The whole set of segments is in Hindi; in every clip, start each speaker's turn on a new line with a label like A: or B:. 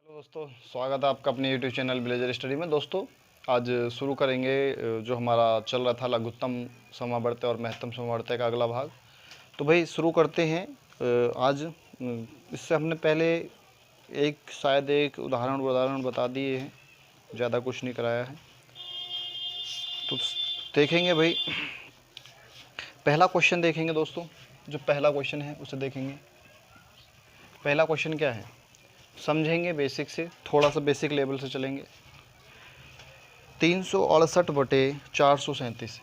A: हेलो दोस्तों, स्वागत है आपका अपने यूट्यूब चैनल विलेजर स्टडी में। दोस्तों आज शुरू करेंगे जो हमारा चल रहा था लघुत्तम समावर्तय और महत्तम समावर्तय का अगला भाग। तो भाई शुरू करते हैं। आज इससे हमने पहले शायद एक उदाहरण बता दिए हैं, ज़्यादा कुछ नहीं कराया है। तो देखेंगे भाई, पहला क्वेश्चन देखेंगे दोस्तों। जो पहला क्वेश्चन है उसे देखेंगे। पहला क्वेश्चन क्या है समझेंगे बेसिक से, थोड़ा सा बेसिक लेवल से चलेंगे। 368/437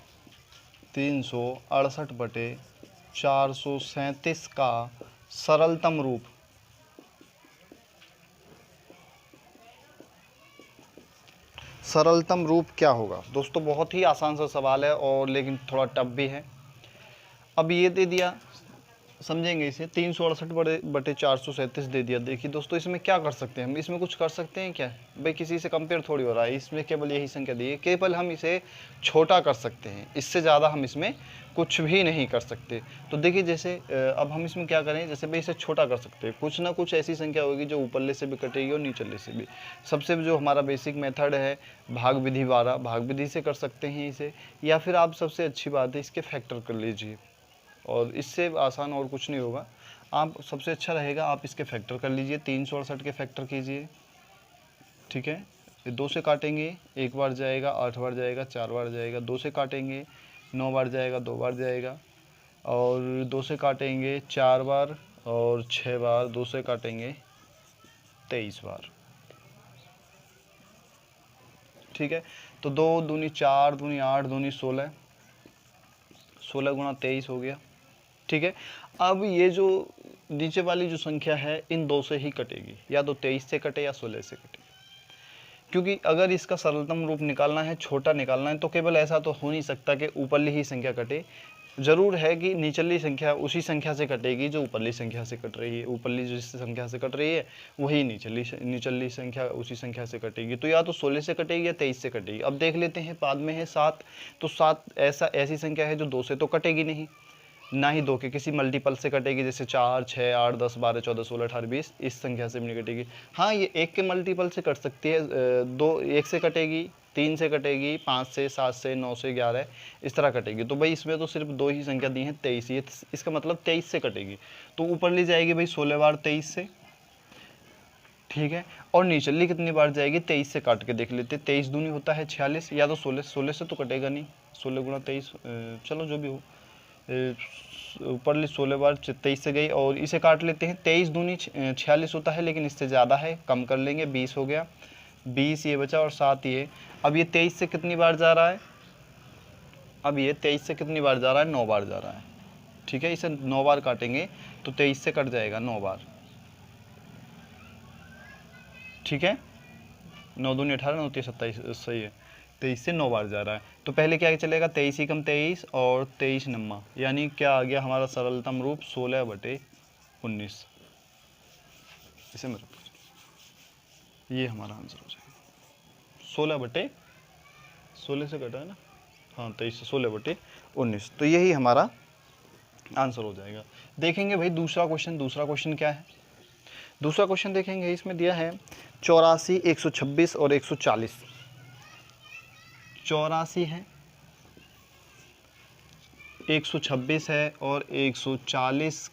A: 368/437 का सरलतम रूप क्या होगा। दोस्तों बहुत ही आसान सा सवाल है और लेकिन थोड़ा टफ भी है। अब ये दे दिया, समझेंगे इसे। 368/437 दे दिया। देखिए दोस्तों, इसमें क्या कर सकते हैं हम? इसमें कुछ कर सकते हैं क्या? भाई किसी से कंपेयर थोड़ी हो रहा है, इसमें केवल यही संख्या दी है। केवल हम इसे छोटा कर सकते हैं, इससे ज़्यादा हम इसमें कुछ भी नहीं कर सकते। तो देखिए जैसे अब हम इसमें क्या करें, जैसे भाई इसे छोटा कर सकते हैं। कुछ ना कुछ ऐसी संख्या होगी जो ऊपरले से भी कटेगी और नीचले से भी। सबसे जो हमारा बेसिक मेथड है भाग विधि द्वारा, भाग विधि से कर सकते हैं इसे, या फिर आप सबसे अच्छी बात है इसके फैक्टर कर लीजिए। और इससे आसान और कुछ नहीं होगा। आप सबसे अच्छा रहेगा आप इसके फैक्टर कर लीजिए। 368 के फैक्टर कीजिए, ठीक है। ये 2 से काटेंगे, 1 बार जाएगा, 8 बार जाएगा, 4 बार जाएगा। 2 से काटेंगे 9 बार जाएगा, 2 बार जाएगा। और 2 से काटेंगे 4 बार और 6 बार। 2 से काटेंगे 23 बार, ठीक है। तो 2 दूनी 4, दूनी 8, दूनी 16, 16 गुणा 23 हो गया, ठीक है। अब ये जो नीचे वाली जो संख्या है इन 2 से ही कटेगी, या तो 23 से कटे या 16 से कटे। क्योंकि अगर इसका सरलतम रूप निकालना है, छोटा निकालना है, तो केवल ऐसा तो हो नहीं सकता कि ऊपरली ही संख्या कटे। जरूर है कि निचली संख्या उसी संख्या से कटेगी जो ऊपरली संख्या से कट रही है। ऊपरली जिस संख्या से कट रही है वही निचली संख्या उसी संख्या से कटेगी। तो या तो 16 से कटेगी या 23 से कटेगी। अब देख लेते हैं, बाद में है 7। तो 7 ऐसी संख्या है जो 2 से तो कटेगी नहीं, ना ही 2 के किसी मल्टीपल से कटेगी। जैसे 4, 6, 8, 10, 12, 14, 16, 18, 20 इस संख्या से भी नहीं कटेगी। हाँ, ये 1 के मल्टीपल से कट सकती है। 1 से कटेगी, 3 से कटेगी, 5 से, 7 से, 9 से, 11 इस तरह कटेगी। तो भाई इसमें तो सिर्फ 2 ही संख्या दी है, 23। ये इसका मतलब 23 से कटेगी। तो ऊपर ली जाएगी भाई 16 बार 23 से, ठीक है। और नीचली कितनी बार जाएगी? 23 से काट के देख लेते। 23 दूनी होता है 46, या तो 16 से तो कटेगा नहीं। 16 गुणा 23, चलो जो भी हो। ऊपरली 16 बार 23 से गई, और इसे काट लेते हैं। 23 दूनी 46 होता है, लेकिन इससे ज़्यादा है, कम कर लेंगे। 20 हो गया, 20 ये बचा और 7 ये। अब ये 23 से कितनी बार जा रहा है? अब ये 23 से कितनी बार जा रहा है? 9 बार जा रहा है, ठीक है। इसे 9 बार काटेंगे तो 23 से कट जाएगा 9 बार, ठीक है। 9 दूनी 18, 9 3 27, सही है। 23 से 9 बार जा रहा है। तो पहले क्या चलेगा? 23 ही कम 23 और 23 नम्मा, यानी क्या आ गया हमारा सरलतम रूप? 16/19। इसे मैं ये हमारा आंसर हो जाएगा। 16 से कटा है ना, हाँ 23 से 16/19। तो यही हमारा आंसर हो जाएगा। देखेंगे भाई दूसरा क्वेश्चन क्या है। दूसरा क्वेश्चन देखेंगे, इसमें दिया है 84, 126 और 140। 84 है, 126 है और 140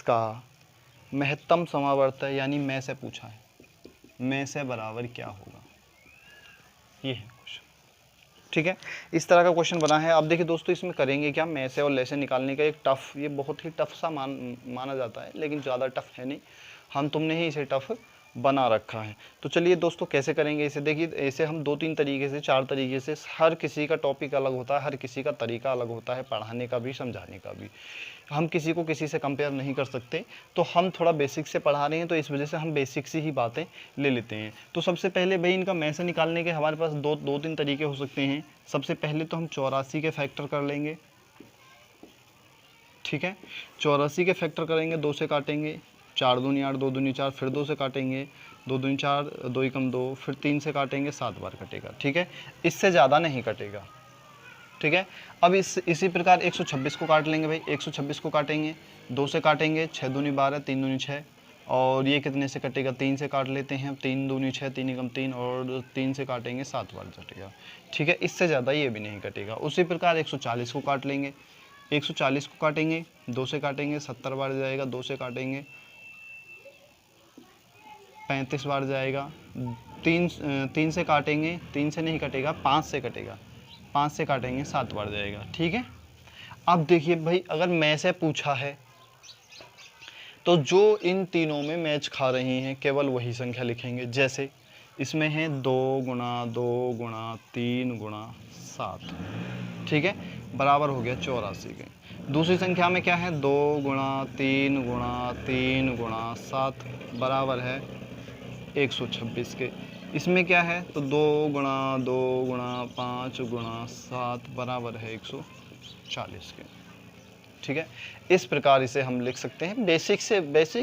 A: का महत्तम समावर्तय यानी में से पूछा है। में से बराबर क्या होगा, ये है क्वेश्चन, ठीक है। इस तरह का क्वेश्चन बना है। अब देखिए दोस्तों, इसमें करेंगे क्या? में से और ले से निकालने का एक टफ, ये बहुत ही टफ सा माना जाता है, लेकिन ज़्यादा टफ है नहीं। हम तुमने ही इसे टफ बना रखा है। तो चलिए दोस्तों कैसे करेंगे इसे। देखिए ऐसे हम 2-3 तरीके से, 4 तरीके से, हर किसी का टॉपिक अलग होता है, हर किसी का तरीका अलग होता है पढ़ाने का भी, समझाने का भी। हम किसी को किसी से कंपेयर नहीं कर सकते। तो हम थोड़ा बेसिक से पढ़ा रहे हैं, तो इस वजह से हम बेसिक से ही बातें ले लेते हैं। तो सबसे पहले भाई इनका में से निकालने के हमारे पास 2-3 तरीके हो सकते हैं। सबसे पहले तो हम 84 के फैक्टर कर लेंगे, ठीक है। 84 के फैक्टर करेंगे, 2 से काटेंगे, 4 दूनी 8, 2 दूनी 4, फिर 2 से काटेंगे, 2 दूनी 4, 2 ही कम 2, फिर 3 से काटेंगे, 7 बार कटेगा, ठीक है। इससे ज़्यादा नहीं कटेगा, ठीक है। अब इसी प्रकार 126 को काट लेंगे भाई। 126 को काटेंगे, 2 से काटेंगे, 6 दूनी 12, 3 दूनी 6, और ये कितने से कटेगा, 3 से काट लेते हैं, 3 दूनी 6, 3 एकम 3 और 3 से काटेंगे 7 बार कटेगा, ठीक है। इससे ज़्यादा ये भी नहीं कटेगा। उसी प्रकार 140 को काट लेंगे, 140 को काटेंगे, 2 से काटेंगे 70 बार जाएगा, 2 से काटेंगे 35 बार जाएगा, 3 से काटेंगे, 3 से नहीं कटेगा, 5 से कटेगा, 5 से काटेंगे 7 बार जाएगा, ठीक है। अब देखिए भाई, अगर मैं से पूछा है तो जो इन तीनों में मैच खा रही हैं केवल वही संख्या लिखेंगे। जैसे इसमें है 2 गुणा 2 गुणा 3 गुणा 7, ठीक है, बराबर हो गया 84 के। दूसरी संख्या में क्या है, 2 गुणा 3 गुणा 3 गुणा 7 बराबर है 126 के। इसमें क्या है, तो 2 गुणा 2 गुणा 5 गुणा 7 बराबर है 140 के, ठीक है। इस प्रकार इसे हम लिख सकते हैं। बेसिक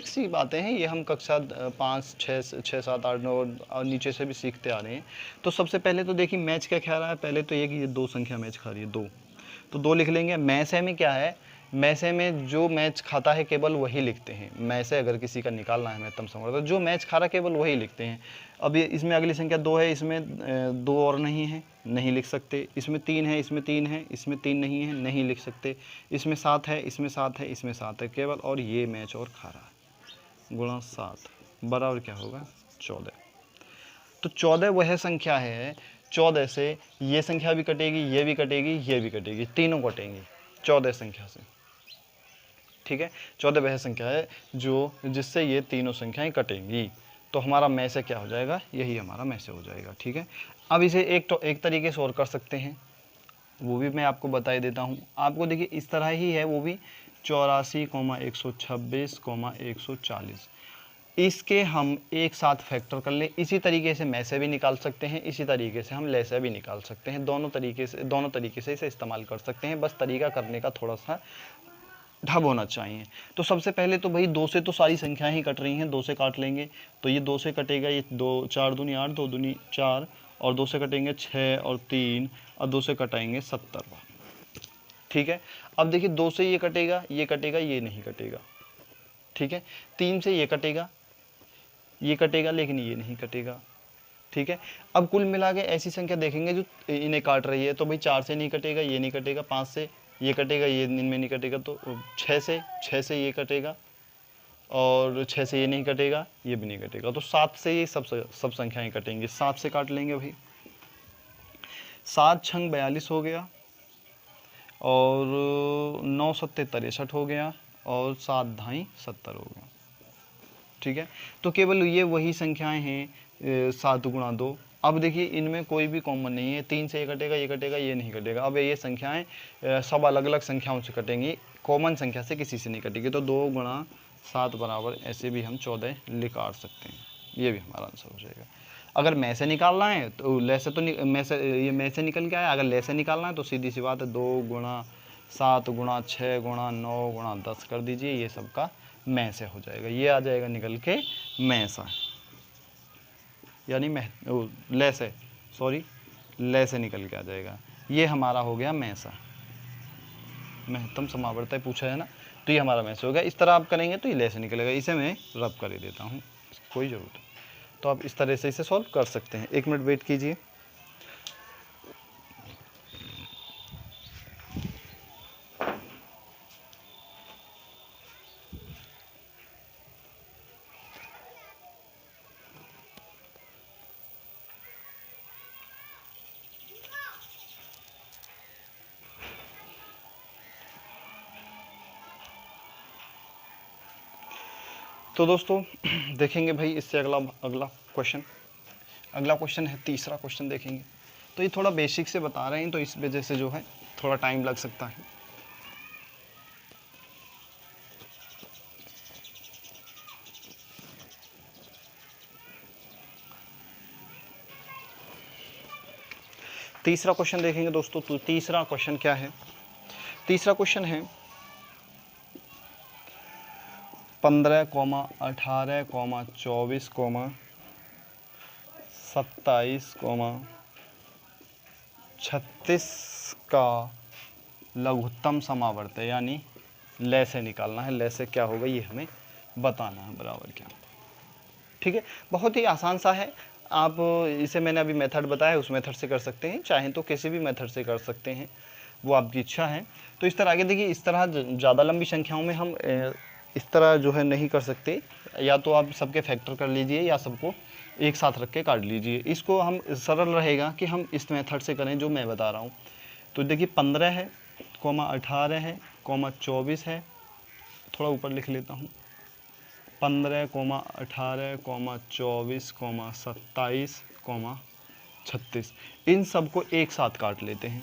A: सी बातें हैं ये, हम कक्षा 5 6 7 8 9 और नीचे से भी सीखते आ रहे हैं। तो सबसे पहले तो देखिए मैच क्या खा रहा है, पहले तो ये कि ये 2 संख्या मैच खा रही है, 2, तो 2 लिख लेंगे। मैसे में क्या है, मैसे में जो मैच खाता है केवल वही लिखते हैं। मैसे अगर किसी का निकालना है महत्तम समवर्त, तो जो मैच खा रहा है केवल वही लिखते हैं। अब ये इसमें अगली संख्या 2 है, इसमें 2 और नहीं है, नहीं लिख सकते। इसमें 3 है, इसमें 3 है, इसमें 3 नहीं है, नहीं लिख सकते। इसमें 7 है, इसमें 7 है, इसमें 7 है केवल, और ये मैच और खा रहा है, गुणा 7 बराबर क्या होगा 14। तो 14 वह संख्या है, 14 से ये संख्या भी कटेगी, ये भी कटेगी, ये भी कटेगी, तीनों कटेंगी 14 संख्या से, ठीक है। 14 वह संख्या है जो जिससे ये तीनों संख्याएं कटेंगी। तो हमारा में से क्या हो जाएगा, यही हमारा में से हो जाएगा, ठीक है। अब इसे एक तरीके से और कर सकते हैं, वो भी मैं आपको बता ही देता हूँ। आपको देखिए इस तरह ही है, वो भी 84, 126, 140, इसके हम एक साथ फैक्टर कर ले। इसी तरीके से में से भी निकाल सकते हैं, इसी तरीके से हम ले से भी निकाल सकते हैं। दोनों तरीके से इसे इस्तेमाल कर सकते हैं, बस तरीका करने का थोड़ा सा ढब होना चाहिए। तो सबसे पहले तो भाई 2 से तो सारी संख्याएं ही कट रही हैं, 2 से काट लेंगे, तो ये 2 से कटेगा, ये 2 4 दूनी 8, 2 दूनी 4, और 2 से कटेंगे 6 और 3, और 2 से कटाएंगे 70 बार, ठीक है। अब देखिए 2 से ये कटेगा, ये नहीं कटेगा, ठीक है। 3 से ये कटेगा लेकिन ये नहीं कटेगा, ठीक है। अब कुल मिला के ऐसी संख्या देखेंगे जो इन्हें काट रही है, तो भाई 4 से नहीं कटेगा, ये नहीं कटेगा, 5 से ये कटेगा, ये इनमें नहीं कटेगा, तो 6 से ये कटेगा, और 6 से ये नहीं कटेगा, ये भी नहीं कटेगा, तो 7 से ये सब संख्याएं कटेंगी। 7 से काट लेंगे भाई, 7 छंग 42 हो गया, और 9 सत्ते 63 हो गया, और 7 धाई 70 हो गया, ठीक है। तो केवल ये वही संख्याएं हैं 7 गुणा 2। अब देखिए इनमें कोई भी कॉमन नहीं है, 3 से ये कटेगा, ये नहीं कटेगा। अब ये संख्याएं सब अलग अलग संख्याओं से कटेंगी, कॉमन संख्या से किसी से नहीं कटेगी। तो 2 गुणा 7 बराबर ऐसे भी हम 14 निकाल सकते हैं, ये भी हमारा आंसर हो जाएगा। अगर में से निकालना है तो ले से, तो ये में से निकल के आया। अगर ले से निकालना है तो सीधी सी बात है, 2 गुणा 7 गुणा 6 गुणा 9 गुणा 10 कर दीजिए, ये सबका में से हो जाएगा, ये आ जाएगा निकल के में सा, यानी ले से निकल के आ जाएगा। ये हमारा हो गया में सा, महत्तम समावर्त पूछा है ना, तो ये हमारा में से हो गया। इस तरह आप करेंगे तो ये ले से निकलेगा। इसे मैं रब कर ही देता हूँ, कोई ज़रूरत नहीं। तो आप इस तरह से इसे सॉल्व कर सकते हैं। 1 मिनट वेट कीजिए। तो दोस्तों देखेंगे भाई इससे अगला क्वेश्चन है, तीसरा क्वेश्चन देखेंगे। तो ये थोड़ा बेसिक से बता रहे हैं, तो इस वजह से जो है थोड़ा टाइम लग सकता है। तीसरा क्वेश्चन देखेंगे दोस्तों। तो तीसरा क्वेश्चन क्या है, तीसरा क्वेश्चन है 15, 18, 24, 27, 36 का लघुत्तम समावर्त है, यानी ले से निकालना है। ले से क्या होगा ये हमें बताना है बराबर क्या। ठीक है, बहुत ही आसान सा है। आप इसे मैंने अभी मेथड बताया, उस मेथड से कर सकते हैं, चाहें तो किसी भी मेथड से कर सकते हैं, वो आपकी इच्छा है। तो इस तरह आगे देखिए, इस तरह ज़्यादा लंबी संख्याओं में हम इस तरह जो है नहीं कर सकते, या तो आप सबके फैक्टर कर लीजिए या सबको एक साथ रख के काट लीजिए। इसको हम सरल रहेगा कि हम इस मेथड से करें जो मैं बता रहा हूँ। तो देखिए 15 है, कॉमा 18 है, कॉमा 24 है, थोड़ा ऊपर लिख लेता हूँ, 15, 18, 24, 27, 36, इन सबको एक साथ काट लेते हैं।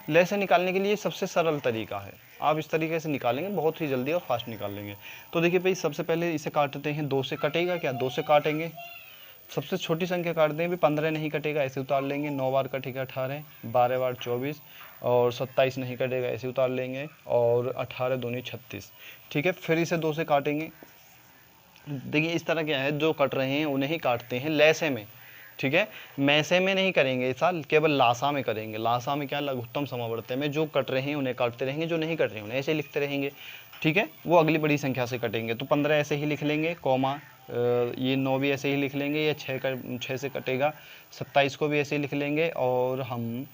A: लैसे निकालने के लिए सबसे सरल तरीका है, आप इस तरीके से निकालेंगे बहुत ही जल्दी और फास्ट निकाल लेंगे। तो देखिए भाई, सबसे पहले इसे काटते हैं, 2 से कटेगा क्या, 2 से काटेंगे, सबसे छोटी संख्या काट दें भी, 15 नहीं कटेगा ऐसे उतार लेंगे, 9 बार कटेगा 18, 12 बार 24, और 27 नहीं कटेगा ऐसे उतार लेंगे, और 18 दूनी 36। ठीक है, फिर इसे 2 से काटेंगे। देखिए इस तरह क्या है, जो कट रहे हैं उन्हें ही काटते हैं लैसे में। ठीक है, मैसे में नहीं करेंगे इस साल, केवल लासा में करेंगे। लासा में क्या, लघुत्तम समावर्त में जो कट रहे हैं उन्हें काटते रहेंगे, जो नहीं कट रहे हैं उन्हें ऐसे लिखते रहेंगे। ठीक है, वो अगली बड़ी संख्या से कटेंगे। तो 15 ऐसे ही लिख लेंगे, कॉमा ये 9 भी ऐसे ही लिख लेंगे, या 6 से कटेगा, 27 को भी ऐसे ही लिख लेंगे, और हम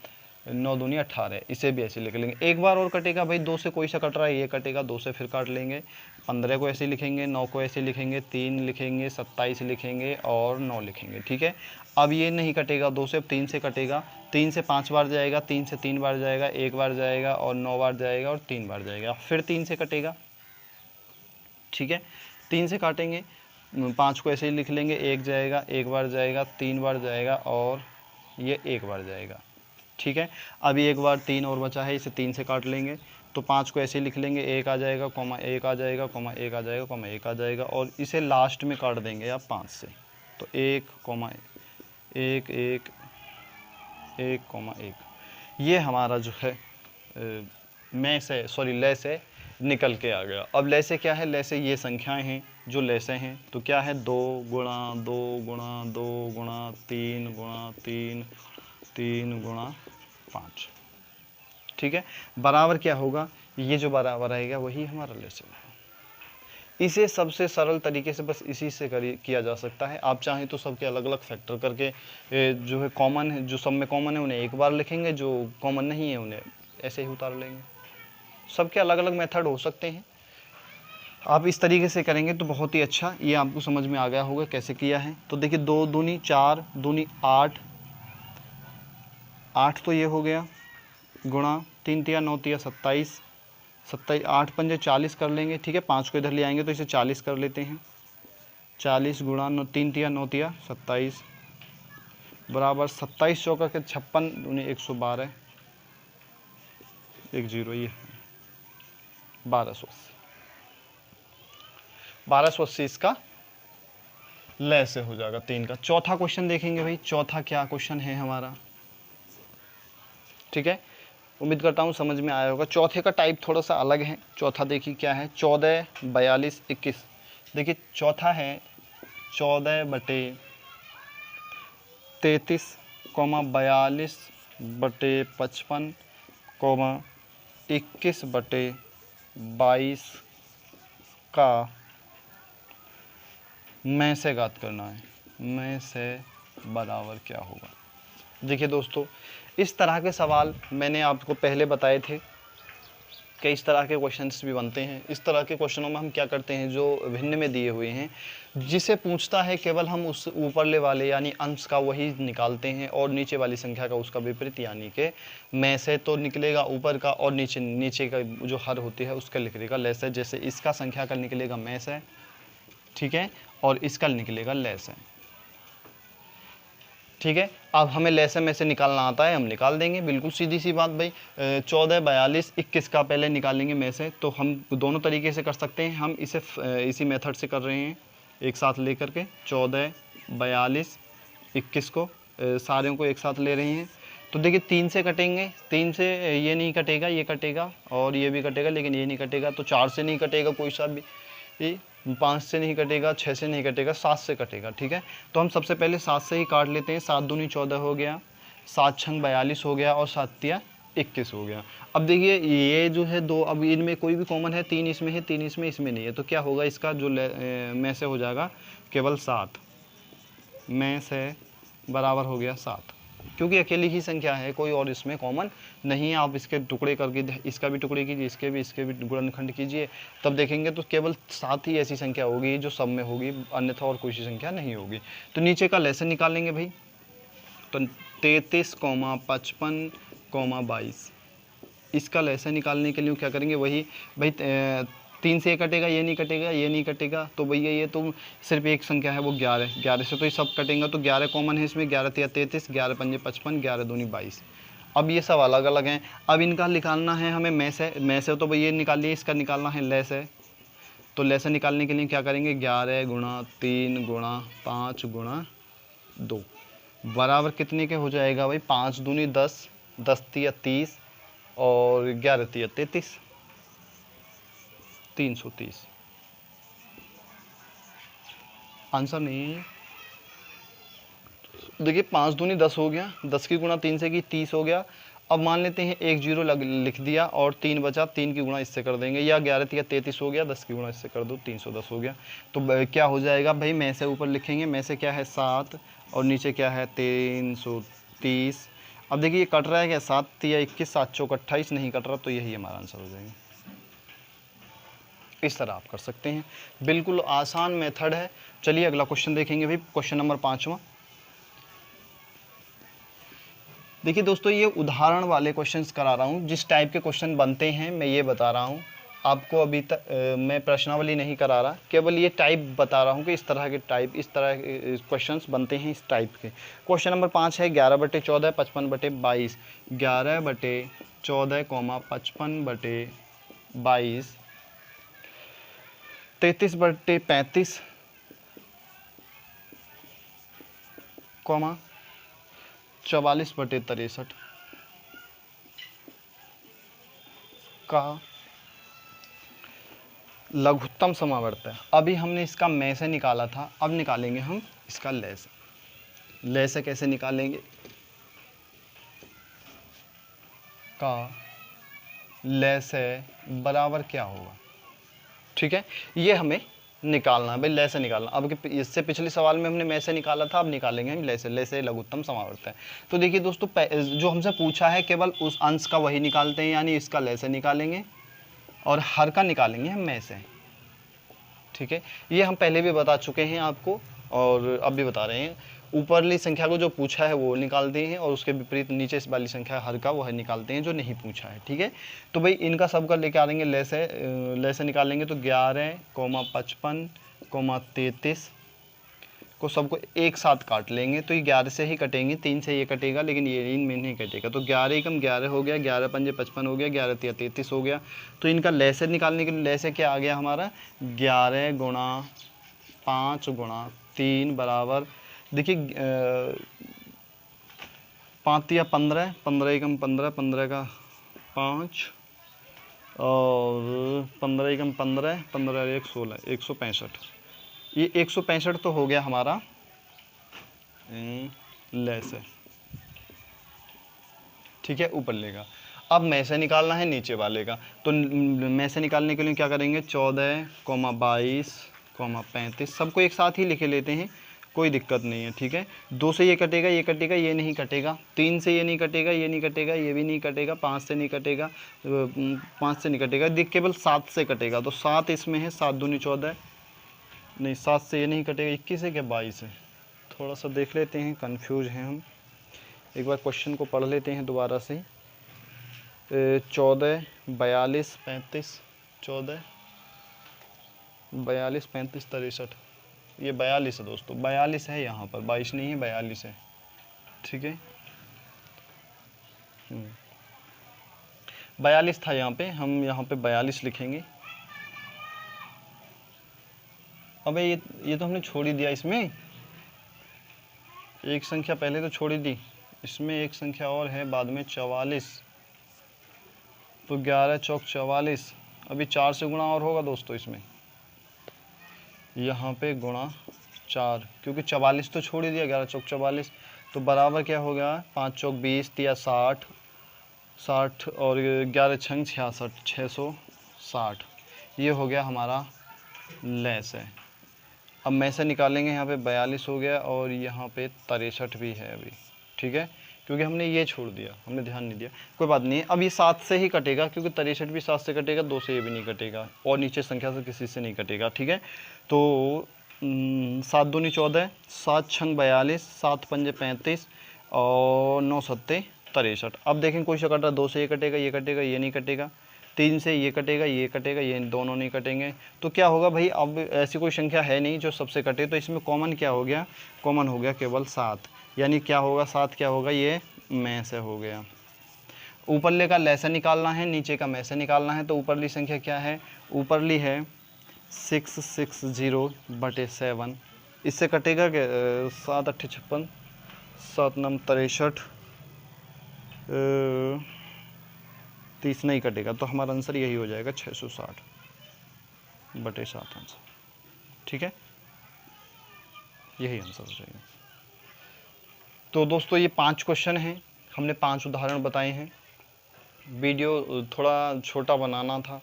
A: 9 दूनी 18 इसे भी ऐसे लिख लेंगे। एक बार और कटेगा भाई, 2 से कोई सा कट रहा है, ये कटेगा, 2 से फिर काट लेंगे, 15 को ऐसे लिखेंगे, 9 को ऐसे लिखेंगे, 3 लिखेंगे, 27 लिखेंगे, और 9 लिखेंगे। ठीक है, अब ये नहीं कटेगा 2 से, अब 3 से कटेगा, 3 से 5 बार जाएगा, 3 से 3 बार जाएगा, 1 बार जाएगा, और 9 बार जाएगा, और 3 बार जाएगा, फिर 3 से कटेगा। ठीक है, 3 से काटेंगे, 5 को ऐसे ही लिख लेंगे, 1 जाएगा, 1 बार जाएगा, 3 बार जाएगा, और ये 1 बार जाएगा। ठीक है, अभी एक बार 3 और बचा है, इसे 3 से काट लेंगे। तो 5 को ऐसे ही लिख लेंगे, 1 आ जाएगा, कॉमा 1 आ जाएगा, कॉमा 1 आ जाएगा, कॉमा 1 आ जाएगा, और इसे लास्ट में काट देंगे आप 5 से। तो 1, 1, 1, 1, 1, ये हमारा जो है ले से निकल के आ गया। अब ले से क्या है, ले से ये संख्याएं हैं जो ले से हैं, तो क्या है, 2 गुणा 2 गुणा 2 गुणा 3 गुणा 3 3 गुणा 5। ठीक है, बराबर क्या होगा, ये जो बराबर आएगा वही हमारा लेसन है। इसे सबसे सरल तरीके से बस इसी से किया जा सकता है। आप चाहें तो सबके अलग अलग फैक्टर करके जो है कॉमन है, जो सब में कॉमन है उन्हें एक बार लिखेंगे, जो कॉमन नहीं है उन्हें ऐसे ही उतार लेंगे। सबके अलग अलग मेथड हो सकते हैं, आप इस तरीके से करेंगे तो बहुत ही अच्छा, ये आपको समझ में आ गया होगा कैसे किया है। तो देखिए 2 दूनी 4 दूनी 8, 8 तो ये हो गया, गुणा 3 तिया 9 तिया 27, 8 पंजे 40 कर लेंगे। ठीक है, 5 को इधर ले आएंगे तो इसे 40 कर लेते हैं, 40 गुणा 3 तिया 9 तिया 27, बराबर 27 चौका के 56 दूनी 112, 1 0, ये 1280 इसका ले से हो जाएगा 3 का। चौथा क्वेश्चन देखेंगे भाई, चौथा क्या क्वेश्चन है हमारा। ठीक है, उम्मीद करता हूँ समझ में आया होगा। चौथे का टाइप थोड़ा सा अलग है। चौथा देखिए क्या है, 14, 42, 21। देखिए चौथा है 14 बटे 33, 42 बटे 55, 21 बटे 22 का में से घात करना है। में से बराबर क्या होगा। देखिए दोस्तों, इस तरह के सवाल मैंने आपको पहले बताए थे कि इस तरह के क्वेश्चंस भी बनते हैं। इस तरह के क्वेश्चनों में हम क्या करते हैं, जो भिन्न में दिए हुए हैं, जिसे पूछता है केवल हम उस ऊपरले वाले यानी अंश का वही निकालते हैं, और नीचे वाली संख्या का उसका विपरीत, यानी कि में से तो निकलेगा ऊपर का, और नीचे का जो हर होती है उसका निकलेगा ले से। जैसे इसका संख्या का निकलेगा में से, ठीक है, और इसका निकलेगा ले से। ठीक है, अब हमें लेसे में से निकालना आता है, हम निकाल देंगे, बिल्कुल सीधी सी बात भाई। 14, 42, 21 का पहले निकालेंगे में से, तो हम दोनों तरीके से कर सकते हैं। हम इसे इसी मेथड से कर रहे हैं, एक साथ लेकर के 14, 42, 21 को सारे को एक साथ ले रहे हैं। तो देखिए 3 से कटेंगे, 3 से ये नहीं कटेगा, ये कटेगा, और ये भी कटेगा, लेकिन ये नहीं कटेगा। तो 4 से नहीं कटेगा कोई सा भी, 5 से नहीं कटेगा, 6 से नहीं कटेगा, 7 से कटेगा। ठीक है, तो हम सबसे पहले 7 से ही काट लेते हैं। 7 दूनी 14 हो गया, 7 छंग 42 हो गया, और 7 तिया 21 हो गया। अब देखिए ये जो है दो, अब इनमें कोई भी कॉमन है, 3 इसमें है, 3 इसमें, इसमें नहीं है, तो क्या होगा इसका जो में से हो जाएगा केवल 7, में से बराबर हो गया 7, क्योंकि अकेली ही संख्या है, कोई और इसमें कॉमन नहीं है। आप इसके टुकड़े करके इसका भी टुकड़े कीजिए, इसके भी गुणनखंड कीजिए, तब देखेंगे तो केवल 7 ही ऐसी संख्या होगी जो सब में होगी, अन्यथा और कोई सी संख्या नहीं होगी। तो नीचे का लेसन निकाल लेंगे भाई, तो 33, 55, 22, इसका लेसन निकालने के लिए क्या करेंगे, वही भाई 3 से ये कटेगा, ये नहीं कटेगा, ये नहीं कटेगा, तो भैया ये तो सिर्फ एक संख्या है वो 11, 11 से तो ये सब कटेंगे, तो 11 कॉमन है इसमें, 11 तिया 33, 11 पंजे 55, 11 दूनी 22। अब ये सब अलग अलग हैं, अब इनका निकालना है हमें में से तो भैया निकाल लिए, इसका निकालना है ले से, तो ले से निकालने के लिए क्या करेंगे, 11 गुणा 3 गुणा 5 गुणा 2 बराबर कितने के हो जाएगा भाई, 5 दूनी 10, 10 तिया 30 और 11 तिया 33, 330। आंसर नहीं है, देखिए 5 दूनी 10 हो गया, 10 की गुणा 3 से की 30 हो गया। अब मान लेते हैं 1 0 लिख दिया और 3 बचा, 3 की गुणा इससे कर देंगे, या 11 तिया 33 हो गया, 10 की गुणा इससे कर दो, 310 हो गया। तो क्या हो जाएगा भाई, में से ऊपर लिखेंगे, में से क्या है 7 और नीचे क्या है 330। अब देखिए ये कट रहा है क्या, 7 तिया 21, 7 चौक 28, नहीं कट रहा, तो यही हमारा आंसर हो जाएगा। इस तरह आप कर सकते हैं, बिल्कुल आसान मेथड है। चलिए अगला क्वेश्चन देखेंगे भाई, क्वेश्चन नंबर 5वां। देखिए दोस्तों, ये उदाहरण वाले क्वेश्चंस करा रहा हूँ, जिस टाइप के क्वेश्चन बनते हैं मैं ये बता रहा हूँ आपको। अभी तक मैं प्रश्नावली नहीं करा रहा, केवल ये टाइप बता रहा हूँ कि इस तरह के टाइप, इस तरह के क्वेश्चंस बनते हैं इस टाइप के। क्वेश्चन नंबर 5 है 11/14 55/22, 11/14, 55/22, 33/35, 44/63 का लघुत्तम समावर्त है। अभी हमने इसका में से निकाला था, अब निकालेंगे हम इसका ले से। ले से कैसे निकालेंगे, का ले से बराबर क्या होगा, ठीक है, ये हमें निकालना है भाई, ले से निकालना। अब इससे पिछले सवाल में हमने में से निकाला था, अब निकालेंगे हम ले से। ले से लघुत्तम समावर्त है। तो देखिए दोस्तों, जो हमसे पूछा है केवल उस अंश का वही निकालते हैं, यानी इसका ले से निकालेंगे और हर का निकालेंगे हम में से, ठीक है। ये हम पहले भी बता चुके हैं आपको और अब भी बता रहे हैं। ऊपरली संख्या को जो पूछा है वो निकालते हैं और उसके विपरीत नीचे इस वाली संख्या हर का वह निकालते हैं जो नहीं पूछा है, ठीक है। तो भाई इनका सबका लेके आ देंगे, ले से निकालेंगे तो 11, 55, 33 को सबको एक साथ काट लेंगे, तो ये 11 से ही कटेंगे, 3 से ये कटेगा, लेकिन ये इनमें नहीं कटेगा। तो 11 एकम 11 हो गया, 11 पंजे 55 हो गया, 11 तिया 33 हो गया। तो इनका ले से निकालने के लिए ले से क्या आ गया हमारा, 11 गुणा 5 गुणा 3 बराबर, देखिए 5 तिया 15, 15 एकम 15, 15 का 5 और 15 एकम 15, 15 एक 16, 165। ये 165 तो हो गया हमारा ले से, ठीक है, ऊपर लेगा। अब में से निकालना है नीचे वाले का, तो में से निकालने के लिए क्या करेंगे, 14, 22, 35 सबको एक साथ ही लिखे लेते हैं, कोई दिक्कत नहीं है, ठीक है। 2 से ये कटेगा, ये कटेगा, ये नहीं कटेगा, 3 से ये नहीं कटेगा, ये नहीं कटेगा, ये भी नहीं कटेगा, 5 से नहीं कटेगा, 5 से नहीं कटेगा, देख केवल 7 से कटेगा, तो 7 इसमें है, 7 दूनी 14, नहीं 7 से ये नहीं कटेगा, 21 है क्या 22 है, थोड़ा सा देख लेते हैं, कंफ्यूज हैं हम, एक बार क्वेश्चन को पढ़ लेते हैं दोबारा से। 14, 42, 35, 14, 42, 35, 63, ये 42 है दोस्तों, 42 है यहाँ पर, 22 नहीं है, 42 है, ठीक है। 42 था यहाँ पे, हम यहाँ पे 42 लिखेंगे। अबे ये तो हमने छोड़ ही दिया, इसमें एक संख्या पहले तो छोड़ ही दी, इसमें एक संख्या और है बाद में 44, तो 11 चौक 44, अभी 4 से गुणा और होगा दोस्तों इसमें, यहाँ पे गुणा 4, क्योंकि 44 तो छोड़ ही दिया, 11 चौक 44, तो बराबर क्या हो गया, 5 चौक 20 तिया 60 60 और 11 छंग 66, 660। ये हो गया हमारा लेस है। अब में से निकालेंगे, यहाँ पे 42 हो गया और यहाँ पे 63 भी है अभी, ठीक है, क्योंकि हमने ये छोड़ दिया, हमने ध्यान नहीं दिया, कोई बात नहीं है। अब ये 7 से ही कटेगा, क्योंकि 63 भी 7 से कटेगा, 2 से ये भी नहीं कटेगा और नीचे संख्या से किसी से नहीं कटेगा, ठीक है। तो 7 दूनी 14, 7 छंग 42, 7 पंजे 35 और 9 सत्ते 63। अब देखें कोई सा कट रहा, 2 से ये कटेगा, ये कटेगा, ये नहीं कटेगा, 3 से ये कटेगा, ये कटेगा, ये दोनों नहीं कटेंगे। तो क्या होगा भाई, अब ऐसी कोई संख्या है नहीं जो सबसे कटे, तो इसमें कॉमन क्या हो गया, कॉमन हो गया केवल 7, यानी क्या होगा 7 क्या होगा, ये में से हो गया। ऊपरले का लैसे निकालना है, नीचे का में से निकालना है। तो ऊपरली संख्या क्या है, ऊपरली है 660/7, इससे कटेगा क्या, 7 8 56, 7 9 63, 30 नहीं कटेगा, तो हमारा आंसर यही हो जाएगा 660/7 आंसर, ठीक है, यही आंसर हो जाएगा। तो दोस्तों ये 5 क्वेश्चन हैं, हमने 5 उदाहरण बताए हैं। वीडियो थोड़ा छोटा बनाना था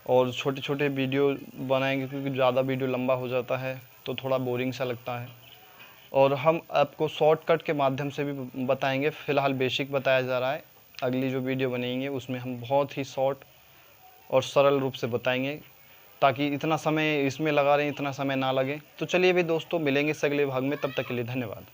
A: और छोटे छोटे वीडियो बनाएंगे, क्योंकि ज़्यादा वीडियो लंबा हो जाता है तो थोड़ा बोरिंग सा लगता है, और हम आपको शॉर्टकट के माध्यम से भी बताएंगे। फ़िलहाल बेसिक बताया जा रहा है, अगली जो वीडियो बनेंगे उसमें हम बहुत ही शॉर्ट और सरल रूप से बताएंगे, ताकि इतना समय इसमें लगा रहे, इतना समय ना लगे। तो चलिए भी दोस्तों, मिलेंगे इस अगले भाग में, तब तक के लिए धन्यवाद।